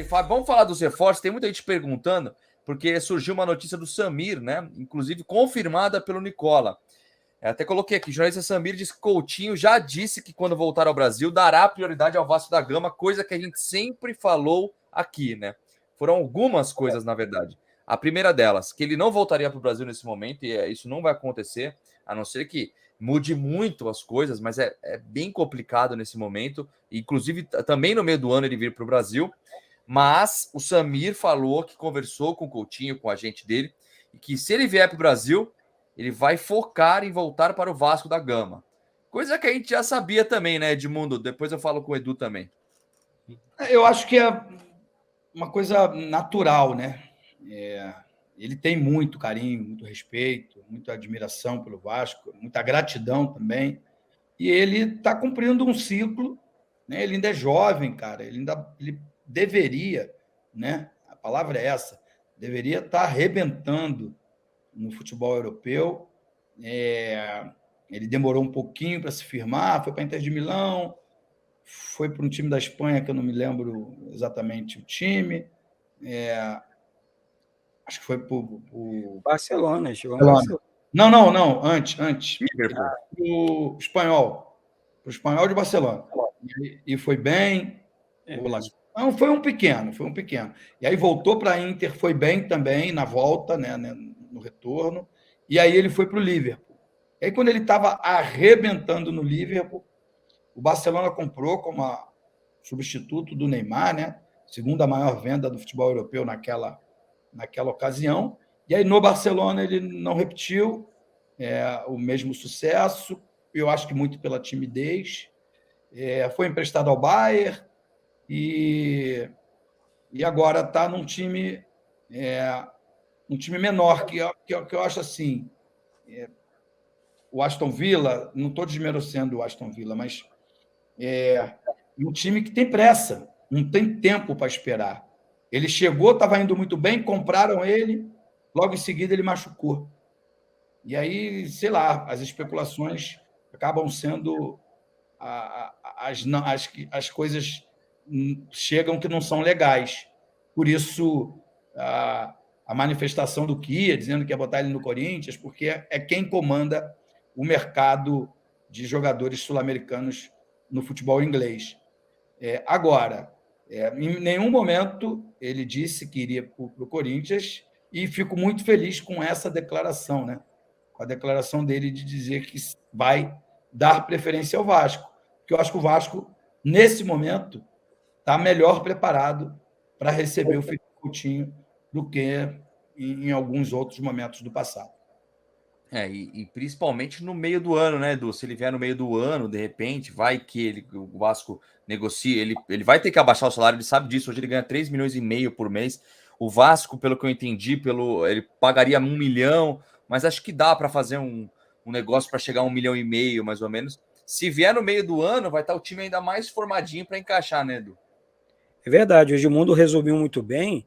aí, Fábio. Vamos falar dos reforços. Tem muita gente perguntando, porque surgiu uma notícia do Samir, né? Inclusive confirmada pelo Nicola. Até coloquei aqui, o jornalista Samir diz que Coutinho já disse que quando voltar ao Brasil dará prioridade ao Vasco da Gama, coisa que a gente sempre falou aqui, né? Foram algumas coisas, na verdade. A primeira delas, que ele não voltaria para o Brasil nesse momento, e isso não vai acontecer, a não ser que mude muito as coisas, mas é bem complicado nesse momento. Inclusive, também no meio do ano ele vir para o Brasil. Mas o Samir falou que conversou com o Coutinho, com o agente dele, e que se ele vier para o Brasil, ele vai focar em voltar para o Vasco da Gama. Coisa que a gente já sabia também, né, Edmundo? Depois eu falo com o Edu também. Eu acho que é uma coisa natural, né? Ele tem muito carinho, muito respeito, muita admiração pelo Vasco, muita gratidão também. E ele está cumprindo um ciclo, né? Ele ainda é jovem, cara. Ele deveria, né? A palavra é essa, deveria estar arrebentando no futebol europeu. Ele demorou um pouquinho para se firmar, foi para a Inter de Milão, foi para um time da Espanha que eu não me lembro exatamente o time. Acho que foi para o Barcelona, chegou no Barcelona. Não, antes. Liverpool. O espanhol. O espanhol de Barcelona. E foi bem. Não, foi um pequeno. E aí voltou para a Inter, foi bem também na volta, né, no retorno. E aí ele foi para o Liverpool. E aí, quando ele estava arrebentando no Liverpool, o Barcelona comprou como substituto do Neymar, né? Segunda maior venda do futebol europeu naquela ocasião. E aí, no Barcelona, ele não repetiu o mesmo sucesso, eu acho que muito pela timidez. Foi emprestado ao Bayern e agora está num time menor, que eu acho assim. O Aston Villa, não estou desmerecendo o Aston Villa, mas um time que tem pressa, não tem tempo para esperar. Ele chegou, estava indo muito bem, compraram ele, logo em seguida ele machucou. E aí, sei lá, as especulações acabam sendo as coisas chegam que não são legais. Por isso, a manifestação do Kia, dizendo que ia botar ele no Corinthians, porque é quem comanda o mercado de jogadores sul-americanos no futebol inglês. Agora, em nenhum momento ele disse que iria para o Corinthians, e fico muito feliz com essa declaração, né? Com a declaração dele de dizer que vai dar preferência ao Vasco, porque eu acho que o Vasco, nesse momento, está melhor preparado para receber o Felipe Coutinho do que em alguns outros momentos do passado. E principalmente no meio do ano, né, Edu? Se ele vier no meio do ano, de repente, vai que o Vasco negocia, ele vai ter que abaixar o salário, ele sabe disso. Hoje ele ganha 3,5 milhões por mês. O Vasco, pelo que eu entendi, ele pagaria 1 milhão, mas acho que dá para fazer um negócio para chegar a 1,5 milhão, mais ou menos. Se vier no meio do ano, vai estar o time ainda mais formadinho para encaixar, né, Edu? É verdade, o Edmundo resumiu muito bem,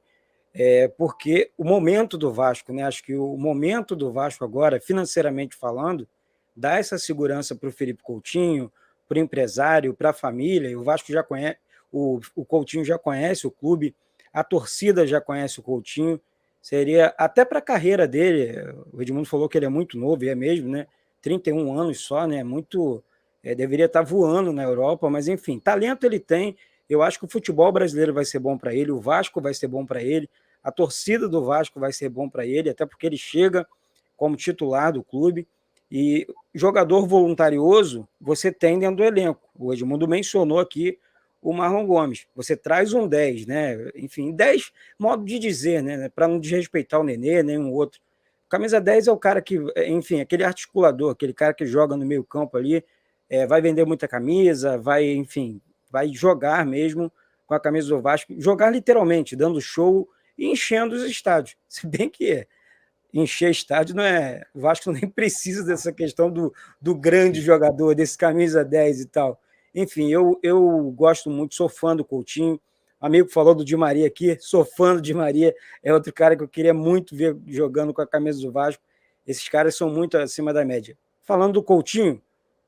porque o momento do Vasco, né? Acho que o momento do Vasco agora, financeiramente falando, dá essa segurança para o Felipe Coutinho, para o empresário, para a família. E o Vasco já conhece, o Coutinho já conhece o clube, a torcida já conhece o Coutinho. Seria até para a carreira dele. O Edmundo falou que ele é muito novo, e é mesmo, né? 31 anos só, né? Muito, deveria estar voando na Europa, mas enfim, talento ele tem. Eu acho que o futebol brasileiro vai ser bom para ele, o Vasco vai ser bom para ele, a torcida do Vasco vai ser bom para ele, até porque ele chega como titular do clube. E jogador voluntarioso você tem dentro do elenco. O Edmundo mencionou aqui o Marlon Gomes. Você traz um 10, né? Enfim, 10, modo de dizer, né? Para não desrespeitar o Nenê, nenhum outro. Camisa 10 é o cara que, enfim, aquele articulador, aquele cara que joga no meio campo ali, vai vender muita camisa, vai, enfim, vai jogar mesmo com a camisa do Vasco, jogar literalmente, dando show e enchendo os estádios. Se bem que encher estádio não é... O Vasco nem precisa dessa questão do grande jogador, desse camisa 10 e tal. Enfim, eu gosto muito, sou fã do Coutinho. Amigo falou do Di Maria aqui, sou fã do Di Maria, é outro cara que eu queria muito ver jogando com a camisa do Vasco. Esses caras são muito acima da média. Falando do Coutinho,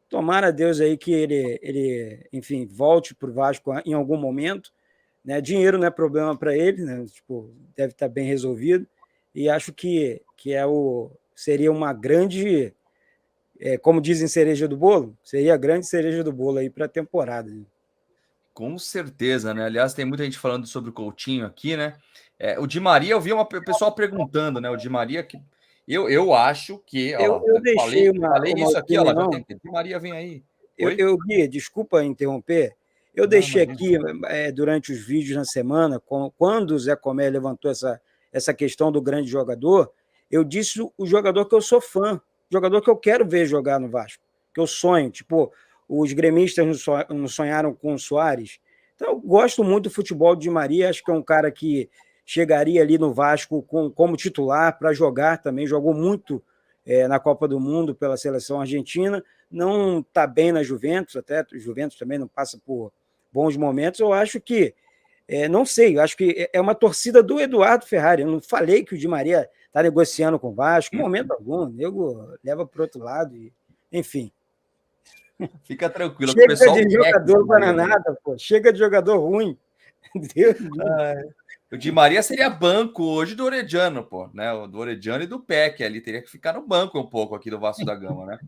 tomara a Deus aí que ele enfim, volte para o Vasco em algum momento. né? Dinheiro não é problema para ele, né? Tipo, deve estar bem resolvido, e acho que seria uma grande, como dizem, cereja do bolo, seria a grande cereja do bolo aí para a temporada. Né? Com certeza, né? Aliás, tem muita gente falando sobre o Coutinho aqui, né? O Di Maria, eu vi o pessoal perguntando, né? O Di Maria, que eu acho que, ó, Eu deixei falei uma isso aqui, ó, já opinião. tem Di Maria, vem aí. Oi? Gui, desculpa interromper, eu Não, deixei imagina. aqui durante os vídeos na semana, quando o Zé Comé levantou essa questão do grande jogador, eu disse o jogador que eu sou fã, jogador que eu quero ver jogar no Vasco, que eu sonho, tipo, os gremistas não sonharam com o Soares. Então, eu gosto muito do futebol de Di Maria, acho que é um cara que chegaria ali no Vasco como titular para jogar também, jogou muito na Copa do Mundo pela seleção argentina, não está bem na Juventus, até o Juventus também não passa por bons momentos. Eu acho que, não sei, eu acho que é uma torcida do Eduardo Ferrari. Eu não falei que o Di Maria está negociando com o Vasco, em momento algum, o nego leva para o outro lado, enfim. Fica tranquilo, que o Chega pessoal de jogador para nada, pô. Chega de jogador ruim. Deus o Di Maria seria banco hoje do Orediano, pô, né? O do Orediano e do Peck ali, teria que ficar no banco um pouco aqui do Vasco da Gama, né?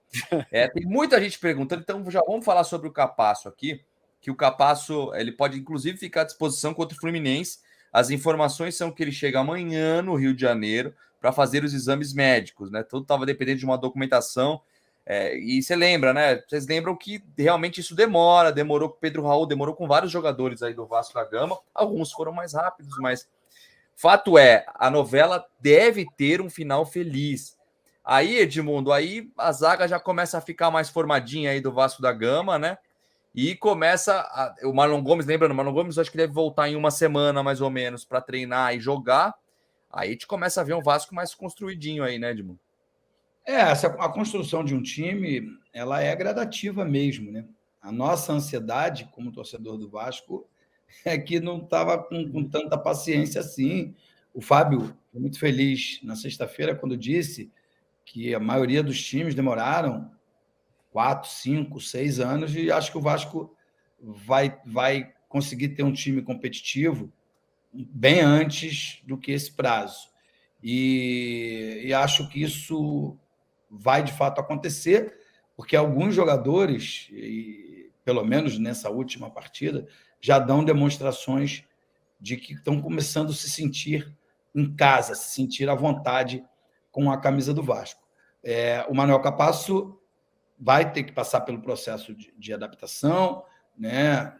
Tem muita gente perguntando, então já vamos falar sobre o Capasso aqui, que o Capasso, ele pode inclusive ficar à disposição contra o Fluminense. As informações são que ele chega amanhã no Rio de Janeiro para fazer os exames médicos, né? Tudo estava dependendo de uma documentação. E você lembra, né? Vocês lembram que realmente isso demorou com o Pedro Raul, demorou com vários jogadores aí do Vasco da Gama. Alguns foram mais rápidos, mas fato é, a novela deve ter um final feliz. Aí, Edmundo, aí a zaga já começa a ficar mais formadinha aí do Vasco da Gama, né? E começa o Marlon Gomes, lembrando, o Marlon Gomes acho que deve voltar em uma semana mais ou menos para treinar e jogar. Aí a gente começa a ver um Vasco mais construidinho aí, né, Edmundo? A construção de um time, ela é gradativa mesmo, né? A nossa ansiedade, como torcedor do Vasco, é que não estava com tanta paciência assim. O Fábio foi muito feliz na sexta-feira quando disse que a maioria dos times demoraram 4, 5, 6 anos e acho que o Vasco vai conseguir ter um time competitivo bem antes do que esse prazo. E acho que isso vai de fato acontecer, porque alguns jogadores, pelo menos nessa última partida, já dão demonstrações de que estão começando a se sentir em casa, se sentir à vontade com a camisa do Vasco. O Manuel Capasso vai ter que passar pelo processo de adaptação, né?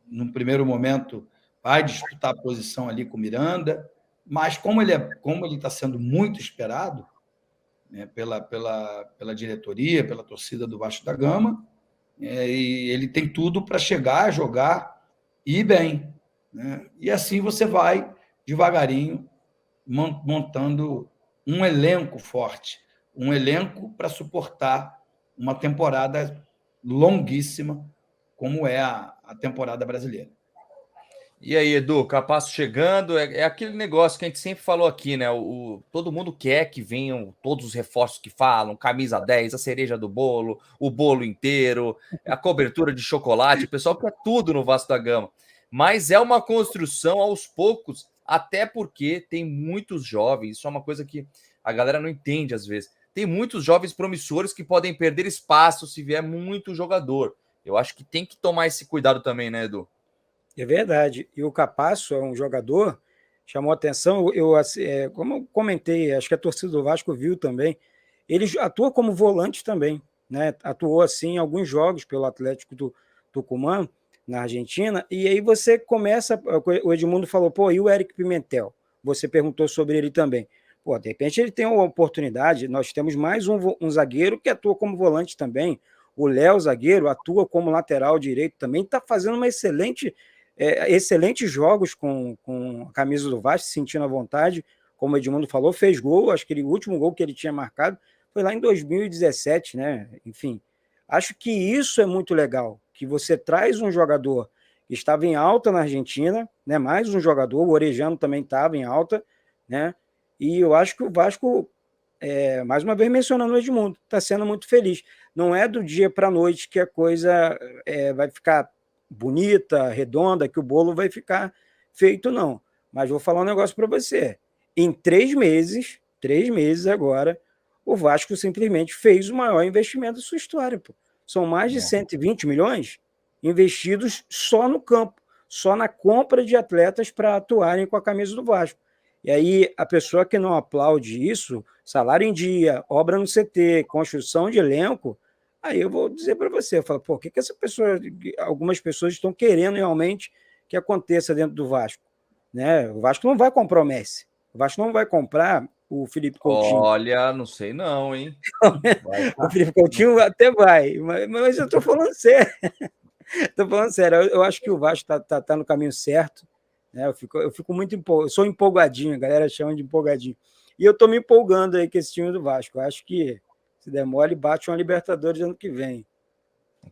No primeiro momento, vai disputar a posição ali com o Miranda, mas como ele está sendo muito esperado, né, pela diretoria, pela torcida do Vasco da Gama, e ele tem tudo para chegar, jogar e ir bem. Né? E assim você vai, devagarinho, montando um elenco forte, um elenco para suportar uma temporada longuíssima, como é a temporada brasileira. E aí, Edu, Capasso chegando, é aquele negócio que a gente sempre falou aqui, né? Todo mundo quer que venham todos os reforços que falam, camisa 10, a cereja do bolo, o bolo inteiro, a cobertura de chocolate, o pessoal quer tudo no Vasco da Gama. Mas é uma construção aos poucos, até porque tem muitos jovens, isso é uma coisa que a galera não entende às vezes. Tem muitos jovens promissores que podem perder espaço se vier muito jogador. Eu acho que tem que tomar esse cuidado também, né, Edu? É verdade. E o Capasso é um jogador, chamou atenção, como eu comentei, acho que a torcida do Vasco viu também, ele atua como volante também, né? Atuou assim em alguns jogos pelo Atlético do Tucumã, na Argentina, e aí você começa, o Edmundo falou, pô, e o Eric Pimentel? Você perguntou sobre ele também. Pô, de repente ele tem uma oportunidade, nós temos mais um zagueiro que atua como volante também, o Léo, zagueiro, atua como lateral direito também, está fazendo uma excelentes jogos com a camisa do Vasco, se sentindo à vontade, como o Edmundo falou, fez gol, acho que o último gol que ele tinha marcado foi lá em 2017, né? Enfim, acho que isso é muito legal, que você traz um jogador que estava em alta na Argentina, né? Mais um jogador, o Orejano também estava em alta, né? E eu acho que o Vasco, mais uma vez mencionando o Edmundo, está sendo muito feliz. Não é do dia para a noite que a coisa vai ficar bonita, redonda, que o bolo vai ficar feito, não. Mas vou falar um negócio para você. Em 3 meses agora, o Vasco simplesmente fez o maior investimento da sua história. Pô. São mais de 120 milhões investidos só no campo, só na compra de atletas para atuarem com a camisa do Vasco. E aí, a pessoa que não aplaude isso, salário em dia, obra no CT, construção de elenco, aí eu vou dizer para você, eu falo, pô, o que essa pessoa, algumas pessoas estão querendo realmente que aconteça dentro do Vasco? Né? O Vasco não vai comprar o Messi, o Vasco não vai comprar o Felipe Coutinho. Olha, não sei não, hein? O Felipe Coutinho até vai, mas eu estou falando sério. Estou falando sério, eu acho que o Vasco tá no caminho certo. Né? Eu fico muito empolgado, eu sou empolgadinho, a galera chama de empolgadinho. E eu estou me empolgando aí com esse time do Vasco. Eu acho que, se der mole, bate uma Libertadores ano que vem.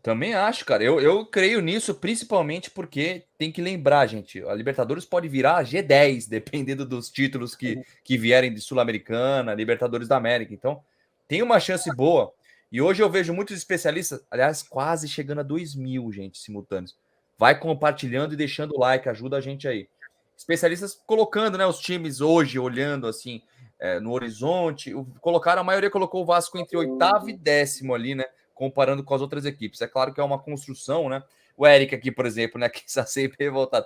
Também acho, cara. Eu creio nisso, principalmente porque tem que lembrar, gente. A Libertadores pode virar G10, dependendo dos títulos que vierem de Sul-Americana, Libertadores da América. Então, tem uma chance boa. E hoje eu vejo muitos especialistas, aliás, quase chegando a 2.000, gente, simultâneos. Vai compartilhando e deixando o like, ajuda a gente aí. Especialistas colocando, né, os times hoje, olhando assim, no horizonte. A maioria colocou o Vasco entre 8º e 10º ali, né? Comparando com as outras equipes. É claro que é uma construção, né? O Eric aqui, por exemplo, né, que está sempre revoltado.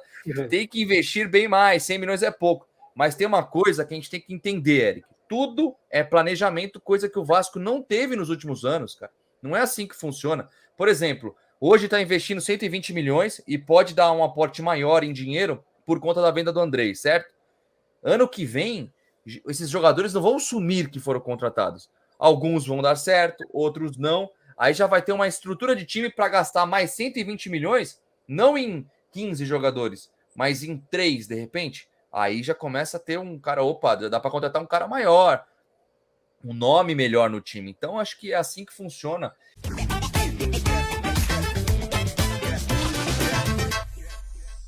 Tem que investir bem mais, 100 milhões é pouco. Mas tem uma coisa que a gente tem que entender, Eric. Tudo é planejamento, coisa que o Vasco não teve nos últimos anos, cara. Não é assim que funciona. Por exemplo, hoje está investindo 120 milhões e pode dar um aporte maior em dinheiro por conta da venda do Andrei, certo? Ano que vem, esses jogadores não vão sumir que foram contratados. Alguns vão dar certo, outros não. Aí já vai ter uma estrutura de time para gastar mais 120 milhões, não em 15 jogadores, mas em 3, de repente. Aí já começa a ter um cara, opa, dá para contratar um cara maior, um nome melhor no time. Então, acho que é assim que funciona.